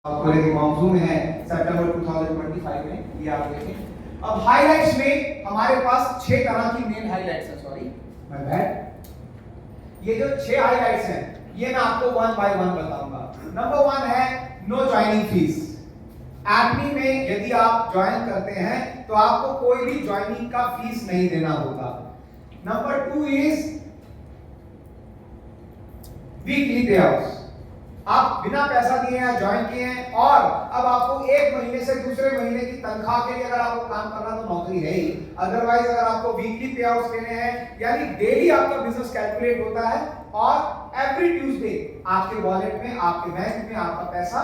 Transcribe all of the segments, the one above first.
College monsoon है सितंबर 2025 में, ये आप देखें। अब हाइलाइट्स में हमारे पास 6 तरह की मेन हाइलाइट्स हैं। Sorry my bad. ये जो 6 हाइलाइट्स हैं ये मैं आपको वन बाय वन बताऊंगा। नंबर 1 है नो ज्वाइनिंग फीस। एडमी में यदि आप ज्वाइन करते हैं तो आपको कोई भी ज्वाइनिंग का फीस नहीं देना होगा। नंबर 2 इज वीकली पे आउट्स। आप बिना पैसा दिए हैं ज्वाइन किए हैं और अब आपको एक महीने से दूसरे महीने की तनख्वाह के लिए अगर आपको काम करना तो नौकरी है ही। अदरवाइज अगर आपको वीकली पे आउट्स देने हैं यानी डेली आपका बिजनेस कैलकुलेट होता है और एवरी ट्यूसडे आपके वॉलेट में, आपके बैंक में आपका पैसा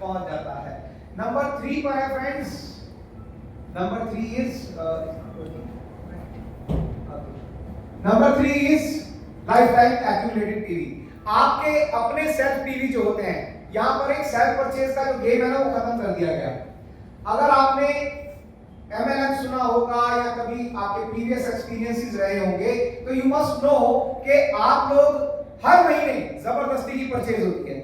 पहुंच जाता है। नंबर 3 पर है friends, number 3 is life time accumulated PV. आपके अपने सेल्फ पीवी जो होते हैं, यहां पर एक सेल्फ परचेज का जो गेम है ना वो खत्म कर दिया गया। अगर आपने एमएलएम सुना होगा या कभी आपके प्रीवियस एक्सपीरियंसेस रहे होंगे तो यू मस्ट नो कि आप लोग हर महीने जबरदस्ती की परचेज होती है,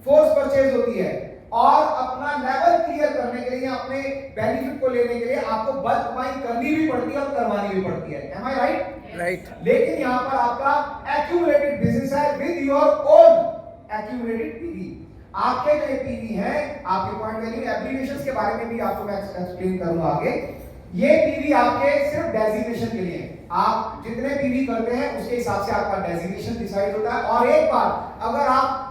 फोर्स परचेज होती है और अपना लेवल क्लियर करने के लिए, अपने बेनिफिट को लेने के लिए आपको बल्क बाइंग करनी भी पड़ती है और करवानी भी पड़ती है। एम आई राइट? राइट। लेकिन यहां पर आपका एक्यूमुलेटेड बिजनेस है with your own accumulated PV. आपके जो पीवी है, आपके पॉइंट वैल्यू एब्रीविएशंस के बारे में भी आपको मैं एक्सप्लेन करूंगा आगे। ये पीवी आपके सिर्फ डेजिग्नेशन के लिए, आप जितने पीवी करते हैं उसके हिसाब से आपका डेजिग्नेशन डिसाइड होता है। और एक बार अगर आप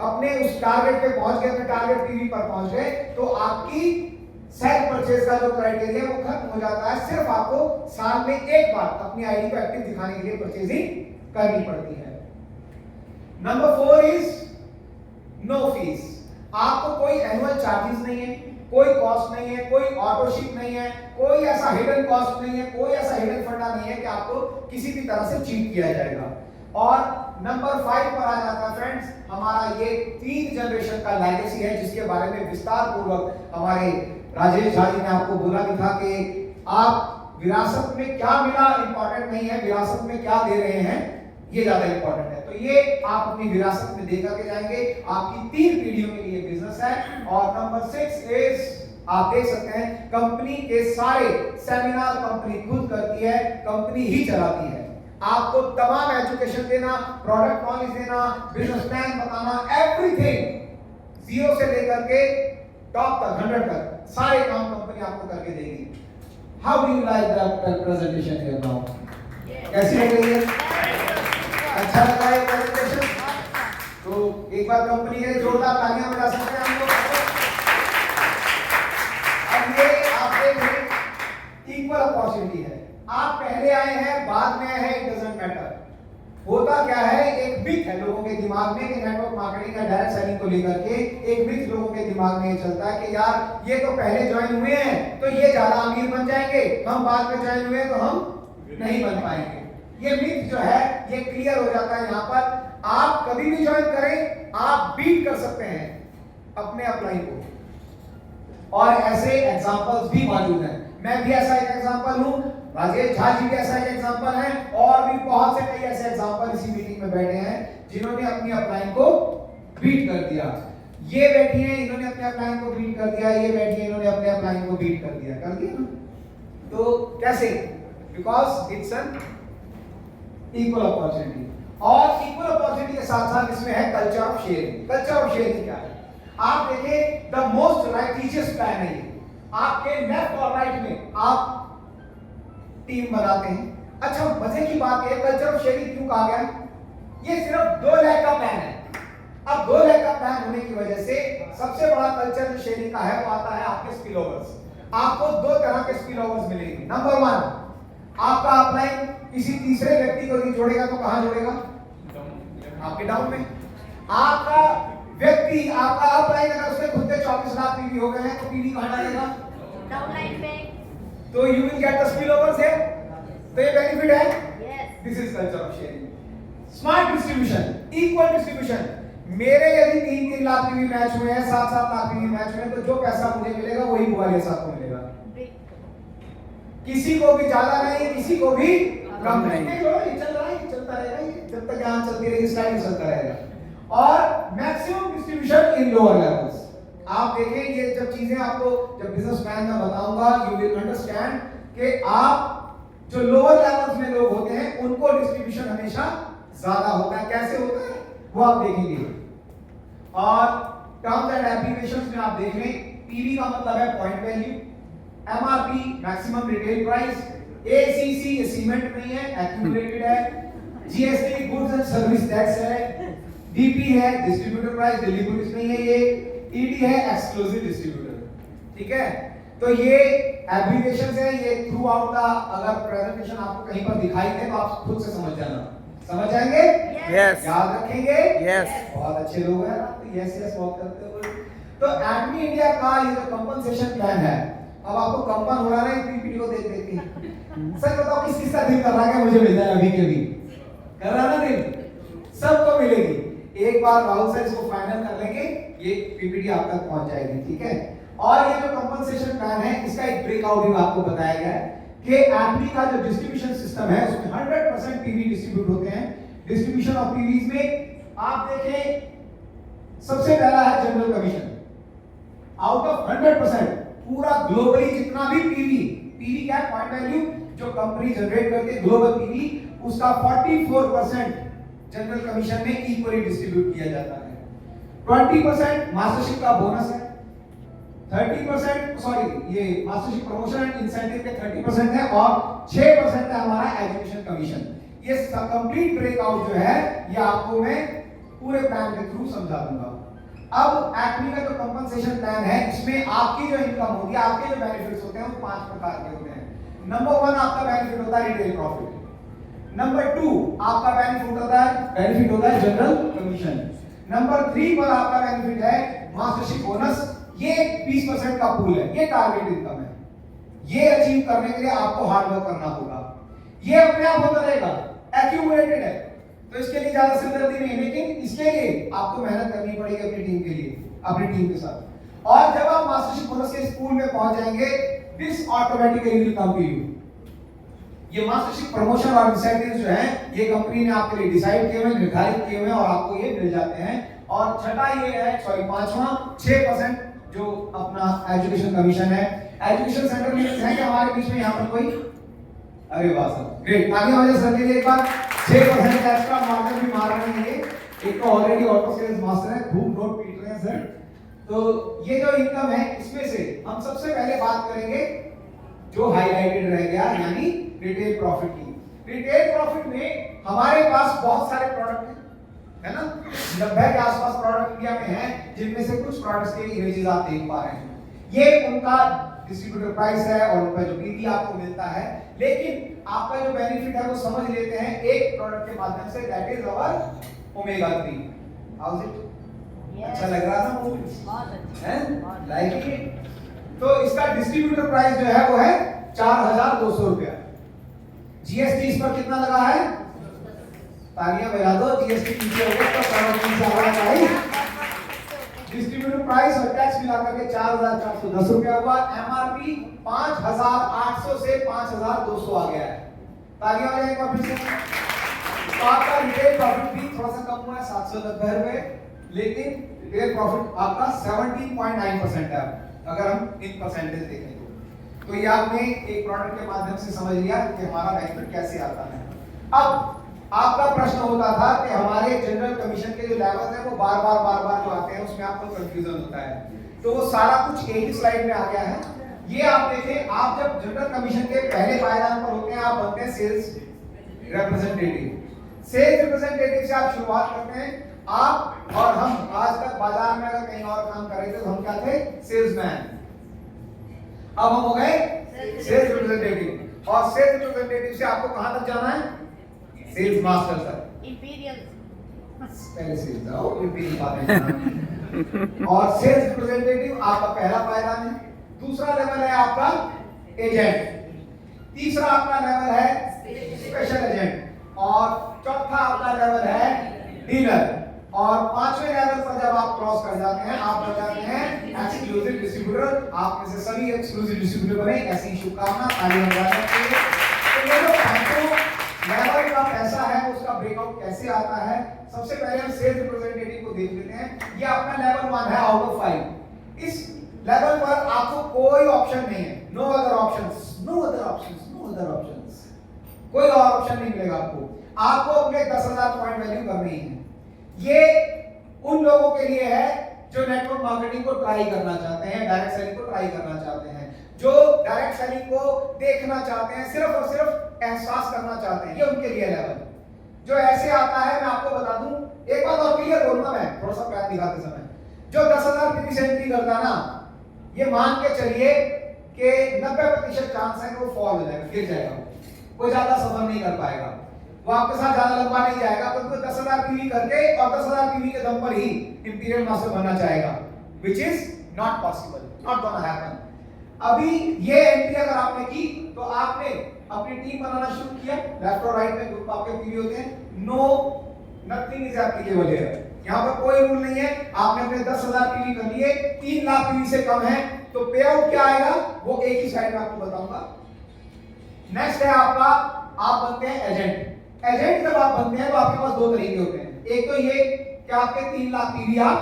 अपने उस टारगेट पे पहुंच गए, अपने टारगेट पीवी पर पहुंच गए तो आपकी सेल्फ परचेज का जो क्राइटेरिया वो खत्म हो जाता है। सिर्फ आपको साल में एक बार अपनी आईडी को एक्टिव दिखाने के लिए परचेजिंग करनी पड़ती है। Number 4 is no fee. आपको कोई एनुअल चार्जेस नहीं है, कोई कॉस्ट नहीं है, कोई ऑटोशिप नहीं है, कोई ऐसा हिडन कॉस्ट नहीं है, कोई ऐसा हिडन फंडा नहीं है कि आपको किसी भी तरह से चीट किया जाएगा। और नंबर 5 पर आ जाता है फ्रेंड्स, हमारा ये 3 जनरेशन का लेगेसी है जिसके बारे में विस्तार पूर्वक हमारे राजेश झा जी ने आपको बोला भी था कि आप विरासत में क्या मिला इंपॉर्टेंट नहीं है, विरासत में क्या दे रहे हैं ये ज्यादा इंपॉर्टेंट है। तो ये आप अपनी विरासत में दे करके जाएंगे। आपकी 3 पीढ़ियों के लिए बिजनेस है। और नंबर 6 इज आप देख सकते हैं कंपनी के सारे सेमिनार कंपनी खुद करती है, कंपनी ही चलाती है। आपको तमाम एजुकेशन देना, प्रोडक्ट नॉलेज देना, बिजनेस प्लान बताना, एवरीथिंग 0 से लेकर के टॉप तक 100 तक सारे काम कंपनी आपको करके देगी। How do you like that presentation here now? कैसी लग रही है? अच्छा लगा है प्रेजेंटेशन? तो एक बार कंपनी के जोरदार तालियां बजा सकते हैं हम लोग। अब ये आप देखें इक्वल अपॉर्चुनिटी है। आप पहले आए हैं, बाद में आए हैं, इट डजंट मैटर। होता क्या है, एक मिथ है लोगों के दिमाग में कि नेटवर्क मार्केटिंग या डायरेक्ट सेलिंग को लेकर के एक मिथ लोगों के दिमाग में ये चलता है कि यार ये तो पहले ज्वाइन हुए हैं तो ये ज्यादा अमीर बन जाएंगे, हम बाद में ज्वाइन हुए तो हम नहीं बन पाएंगे। ये मिथ जो है ये क्लियर हो जाता है यहाँ पर। आप कभी भी ज्वाइन करें, आप बीट कर सकते हैं अपने अपलाइन को। और ऐसे एग्जांपल्स भी मौजूद हैं। मैं भी ऐसा एक एग्जांपल हूं, राजेश झा जी भी ऐसा एक एग्जांपल है और भी बहुत से कई ऐसे एग्जांपल इसी मीटिंग में बैठे हैं जिन्होंने अपनी अपलाइन को बीट कर दिया। ये बैठी हैं, इन्होंने अपने अपलाइन को बीट कर दिया, ये बैठी है, इन्होंने अपने अपलाइन को बीट कर दिया ना। तो कैसे? Because it's an equal opportunity. और इक्वल अपॉर्चुनिटी के साथ साथ इसमें है culture of sharing. Culture of sharing क्या है? आप देखिए द मोस्ट राइटिशियस प्लान है ये। आपके लेफ्ट और राइट में आप टीम बनाते हैं। अच्छा मजे की बात है, कल्चर ऑफ शेयरिंग क्यों कहा गया? ये सिर्फ 2 लाख का प्लान है। अब 2 लाख का प्लान होने की वजह से सबसे बड़ा कल्चर जो शेयरिंग का है वो आता है आपके स्पिल ओवर्स। आपको 2 तरह के स्पिल ओवर्स मिलेंगे। नंबर 1, आपका अपलाइन किसी तीसरे व्यक्ति को नहीं जोड़ेगा तो कहां जोड़ेगा? आपके डाउन में। आपका व्यक्ति, आपका अपलाइन अगर उसके खुद के 24 लाख पीवी हो गए हैं तो पीवी कहां डालेगा? डाउनलाइन पे। तो you will get the spill overs है। तो ये बेनिफिट है। Yes, this is culture of sharing. Smart distribution, equal distribution. मेरे यदि 3-3 लाख पीवी मैच हुए हैं, 7-7 लाख पीवी मैच हुए हैं तो जो पैसा मुझे मिलेगा वही बुआलिया साहब को मिलेगा। किसी को भी ज्यादा नहीं, किसी को भी कम नहीं। चल रहा है, चलता रहेगा, जब तक यहाँ चलती रहेगी स्लाइड चलता रहेगा। और maximum distribution in lower levels. आप देखें ये जब चीजें आपको जब बिजनेस प्लान में बताऊंगा यू विल अंडरस्टैंड कि आप जो लोअर लेवल्स में लोग होते हैं उनको डिस्ट्रीब्यूशन हमेशा ज्यादा होता है। कैसे होता है वो आप देखेंगे। और टर्म्स एंड एप्लीकेशंस में आप देख लें, पीवी का मतलब है point value, MRP maximum retail price, ACC ये सीमेंट नहीं है, एक्यूमुलेटेड है, GST goods and service tax है, डीपी है डिस्ट्रीब्यूटर प्राइस, दिल्ली पुलिस नहीं है ये, ईडी है एक्सक्लूसिव डिस्ट्रीब्यूटर। ठीक है, तो ये एब्रिविएशंस है, ये थ्रू आउट का अगर प्रेजेंटेशन आपको कहीं पर दिखाई दे तो आप खुद से समझ जाना। समझ जाएंगे? यस। याद रखेंगे? यस। बहुत अच्छे लोग हैं ना, तो यस यस बहुत करते हो। तो एटमी इंडिया का ये जो कंपनसेशन प्लान है, अब आपको कंपन हो रहा है पीपीटी को देख देख के। सर बताओ किस किस का दिल कर रहा है मुझे मिल जाए अभी के भी? कर रहा ना दिल? सबको मिलेगी। एक बार राहुल सर इसको फाइनल कर लेंगे, ये पीपीटी आप तक पहुंच जाएगी। ठीक है, और ये जो कंपनसेशन प्लान है इसका एक ब्रेकआउट भी आपको बताया गया है कि एटमी का जो डिस्ट्रीब्यूशन सिस्टम है उसमें 100% पीवी डिस्ट्रीब्यूट होते हैं। डिस्ट्रीब्यूशन ऑफ पीवीज में आप देखें सबसे पहला है जनरल कमीशन। आउट ऑफ 100% पूरा ग्लोबली जितना भी पीवी क्या पॉइंट वैल्यू जो कंपनी जनरेट करती है ग्लोबल पीवी, उसका 44% जनरल कमीशन में इक्वली डिस्ट्रीब्यूट किया जाता है। 20% मास्टरशिप का बोनस है, 30% सॉरी ये मास्टरशिप प्रमोशन एंड इंसेंटिव के 30% है, और 6% है हमारा एजुकेशन कमीशन। ये कंप्लीट ब्रेकआउट जो है ये आपको मैं पूरे प्लान के थ्रू समझा दूंगा। अब एटमी का जो कंपनसेशन प्लान है इसमें आपकी जो इनकम होती है, आपके जो बेनिफिट्स होते हैं वो 5 प्रकार के होते हैं। नंबर 1 आपका बेनिफिट होता है रिटेल प्रॉफिट। नंबर 2 आपका बेनिफिट होता है जनरल कमीशन। नंबर 3 पर आपका बेनिफिट है मास्टरशिप बोनस। ये 20% का पूल है, ये टारगेट इनकम है। ये अचीव करने के लिए आपको हार्ड वर्क करना होगा। ये अपने आप होता रहेगा, एक्यूमुलेटेड है, तो इसके लिए ज्यादा सिरदर्दी नहीं है, लेकिन इसके लिए आपको मेहनत करनी पड़ेगी अपनी टीम के लिए, अपनी टीम के साथ। और जब आप मास्टरशिप बोनस के स्कूल में पहुंच जाएंगे, this automatically will come to you. ये मास्टरशिप प्रमोशन और इंसेंटिव्स जो हैं ये कंपनी ने आपके लिए डिसाइड किए हुए, निर्धारित किए हुए और आपको ये मिल जाते हैं। और छठा ये है, सॉरी पांचवा 6% जो अपना एजुकेशन कमीशन है। एजुकेशन सेंटर में है कि हमारे बीच में यहाँ पर कोई? अरे वाह सर, ग्रेट। आगे वाले सर के लिए एक बार 6% एक्स्ट्रा मार्जिन भी मार रहे हैं। ये एक तो ऑलरेडी ऑटो सेल्स मास्टर है, खूब नोट पीट रहे हैं सर। तो ये जो इनकम है इसमें से हम सबसे पहले बात करेंगे जो हाईलाइटेड रह गया, यानी रिटेल प्रॉफिट की। रिटेल प्रॉफिट में हमारे पास बहुत सारे प्रोडक्ट हैं, है ना? 90 के आसपास प्रोडक्ट इंडिया में हैं, जिनमें से कुछ प्रोडक्ट्स के इमेजेस आप देख पा रहे हैं। ये उनका डिस्ट्रीब्यूटर प्राइस है और उनका जो पीवी आपको मिलता है, लेकिन आपका जो बेनिफिट है वो समझ लेते हैं एक प्रोडक्ट के माध्यम से, that is our omega 3। How is it? अच्छा लग रहा था मूवी? बहुत अच्छा है, लाइक इट। तो इसका डिस्ट्रीब्यूटर प्राइस जो है वो है 4200 रुपया। जीएसटी इस पर कितना लगा है? तालियां बजा दो, जीएसटी पीछे हो गया तो 3.5 से आवाज आई। डिस्ट्रीब्यूटर प्राइस और टैक्स मिलाकर के 4410 रुपया हुआ। एमआरपी 5800 से 5200 आ गया है। तालियां बजाएं एक बार फिर से। तो आपका रिटेल प्रॉफिट भी थोड़ा सा कम हुआ है, 790 रुपए, लेकिन रिटेल प्रॉफिट आपका 17.9% है अगर हम इन परसेंटेज देखें तो। ये आपने एक प्रोडक्ट के माध्यम से समझ लिया कि हमारा बेनिफिट कैसे आता है। अब आपका प्रश्न होता था कि हमारे जनरल कमीशन के जो लेवल्स हैं वो बार बार जो आते हैं उसमें आपको कंफ्यूजन होता है, तो वो सारा कुछ एक ही स्लाइड में आ गया है। ये आप देखें, आप जब जनरल कमीशन के पहले पायदान पर होते हैं आप बनते हैं सेल्स रिप्रेजेंटेटिव। सेल्स रिप्रेजेंटेटिव से आप शुरुआत करते हैं। आप और हम आज तक बाजार में अगर कहीं और काम कर रहे थे तो हम क्या थे? सेल्समैन। अब हम हो गए सेल्स रिप्रेजेंटेटिव, और सेल्स रिप्रेजेंटेटिव से आपको कहां तक जाना है? Sales master sir, imperial. पहले सेल्स जाओ, इंपीरियल बात है। और सेल्स रिप्रेजेंटेटिव आपका पहला पायदान है। दूसरा लेवल है आपका एजेंट, तीसरा आपका लेवल है स्पेशल एजेंट, और चौथा आपका लेवल है डीलर, और पांचवें लेवल पर जब आप क्रॉस कर जाते हैं आप बन जाते हैं एक्सक्लूसिव डिस्ट्रीब्यूटर। आप में से सभी एक्सक्लूसिव डिस्ट्रीब्यूटर बने, ऐसी शुभकामना। ताली बजाने के लिए। तो ये जो पांचों लेवल का पैसा है उसका ब्रेकआउट कैसे आता है? सबसे पहले हम सेल्स रिप्रेजेंटेटिव को देख लेते हैं। ये अपना लेवल 1 है आउट ऑफ 5। इस लेवल पर आपको कोई ऑप्शन नहीं है, no other options, no other options, no other options, कोई और ऑप्शन नहीं मिलेगा आपको। आपको अपने 10,000 पॉइंट वैल्यू करनी है। ये उन लोगों के लिए है जो नेटवर्क मार्केटिंग को ट्राई करना चाहते हैं, डायरेक्ट सेलिंग को ट्राई करना चाहते हैं, जो डायरेक्ट सेलिंग को देखना चाहते हैं, सिर्फ और सिर्फ एहसास करना चाहते हैं, ये उनके लिए लेवल। जो ऐसे आता है, मैं आपको बता दूं, एक बात और क्लियर बोलूंगा मैं थोड़ा सा पैर दिखाते समय, जो 10,000 पीवी से एंट्री करता ना, ये मान के चलिए कि 90% चांस है कि वो फॉल हो जाएगा, गिर जाएगा, कोई ज्यादा सफर नहीं कर पाएगा, वो आपके साथ ज्यादा लंबा नहीं जाएगा, तो 10,000 पीवी करके और 10,000 पीवी के दम पर ही इंपीरियल मास्टर बनना चाहेगा, which is not possible, not gonna happen। अभी ये एंट्री अगर आपने की तो आपने अपनी टीम बनाना शुरू किया, लेफ्ट और राइट में ग्रुप आपके पीवी होते हैं, no nothing is applicable here, यहाँ पर कोई रूल नहीं है। आपने अपने 10,000 पीवी कर लिए, 3 लाख पीवी से कम है तो पे आउट क्या आएगा वो एक ही साइड में आपको बताऊंगा। नेक्स्ट है आपका, आप बनते हैं एजेंट। एजेंट जब आप बनते हैं तो आपके पास दो तरीके होते हैं, एक तो ये कि आपके 3 लाख पीवी आप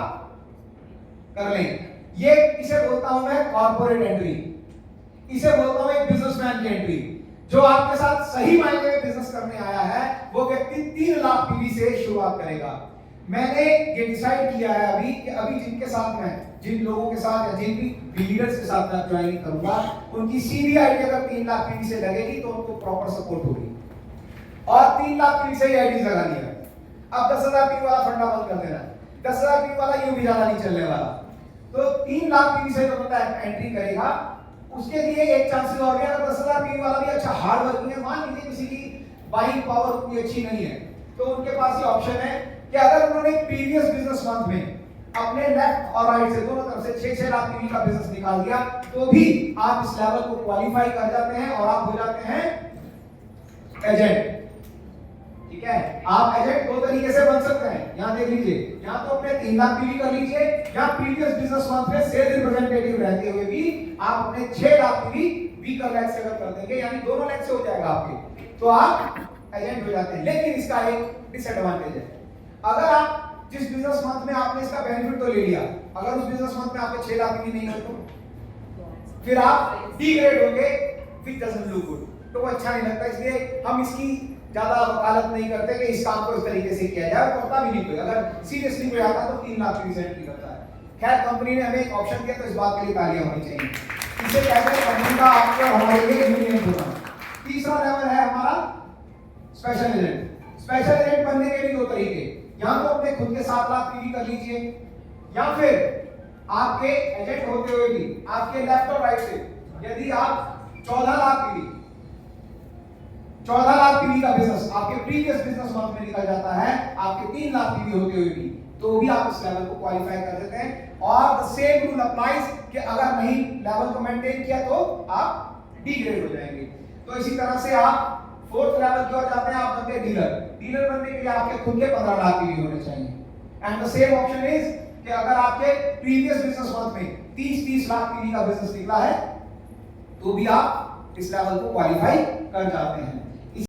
कर लें, ये इसे बोलता हूं मैं कॉर्पोरेट एंट्री, इसे बोलता हूं एक बिजनेसमैन की एंट्री। जो आपके साथ सही मायने में बिजनेस करने आया है वो व्यक्ति 3 लाख पीवी से शुरुआत करेगा। मैंने ये डिसाइड किया है अभी कि अभी जिनके साथ मैं, जिन लोगों के साथ या जिन भी लीडर्स के साथ मैं ज्वाइन करूंगा, उनकी सीधी आईडी अगर 3 लाख पीवी से लगेगी तो उनको प्रॉपर सपोर्ट होगी, और 3 लाख पीवी से ही आईडी लगा दिया। अब 10,000 पीवी वाला फंडा बंद कर देना, 10,000 पीवी वाला यूं भी ज्यादा नहीं चलने वाला। तो 3 लाख पीवी से जो बंदा एंट्री करेगा उसके लिए एक चांसेस और है, अगर 10,000 पीवी वाला भी अच्छा हार्ड वर्किंग है, मान लीजिए किसी की बाइंग पावर उतनी अच्छी नहीं है, तो उनके पास ये ऑप्शन है कि अगर उन्होंने प्रीवियस बिजनेस मंथ में अपने लेफ्ट और राइट से दोनों तरफ से 6-6 लाख पीवी का बिजनेस निकाल दिया तो भी आप इस लेवल को क्वालिफाई कर जाते हैं और आप हो जाते हैं एजेंट। ठीक है, आप एजेंट दो तरीके से बन सकते हैं, यहां देख लीजिए, या तो अपने 3 लाख पीवी कर लीजिए, या प्रीवियस बिजनेस मंथ में सेल्स रिप्रेजेंटेटिव रहते हुए भी आप अपने 6 लाख पीवी वीकर लेग से अगर कर देंगे, यानी दोनों लेग से हो जाएगा आपके, तो आप एजेंट हो जाते हैं। लेकिन इसका एक डिसएडवांटेज है, अगर आप जिस बिजनेस मंथ में आपने इसका बेनिफिट तो ले लिया, अगर उस बिजनेस मंथ में आपके 6 लाख पीवी नहीं है तो फिर आप डिग्रेड होंगे, व्हिच डजंट लुक गुड, तो वो अच्छा नहीं लगता। इसलिए हम इसकी ज्यादा वकालत नहीं करते कि इस काम को इस तरीके से किया जाए, करता भी नहीं कोई, अगर सीरियसली कोई आता तो 3 लाख पीवी से एंट्री करता है। खैर कंपनी ने हमें एक ऑप्शन दिया तो इस बात के लिए तालियां होनी चाहिए, इसे कहते हैं कंपनी का आपको हमारे लिए यूनियन होना। तीसरा लेवल है हमारा स्पेशल एजेंट। स्पेशल एजेंट बनने के भी दो तरीके, या तो अपने खुद के 7 लाख पीवी कर लीजिए, या फिर आपके एजेंट होते हुए भी आपके लेफ्ट और राइट से यदि आप 14 लाख पीवी का बिजनेस आपके प्रीवियस बिजनेस मंथ में निकल जाता है, आपके 3 लाख पीवी होते हुए भी, तो भी आप इस लेवल को क्वालिफाई कर देते हैं। और द सेम रूल अप्लाइज कि अगर नहीं लेवल को मेंटेन किया तो आप डिग्रेड हो जाएंगे। तो इसी तरह से आप 4th लेवल की ओर जाते हैं, आप बनते हैं डीलर। डीलर बनने के लिए आपके खुद के 15 लाख पीवी होने चाहिए। And the same option is कि अगर आपके प्रीवियस बिजनेस मंथ में 30 लाख पीवी का बिजनेस निकला है तो भी आप इस लेवल को क्वालिफाई कर जाते हैं।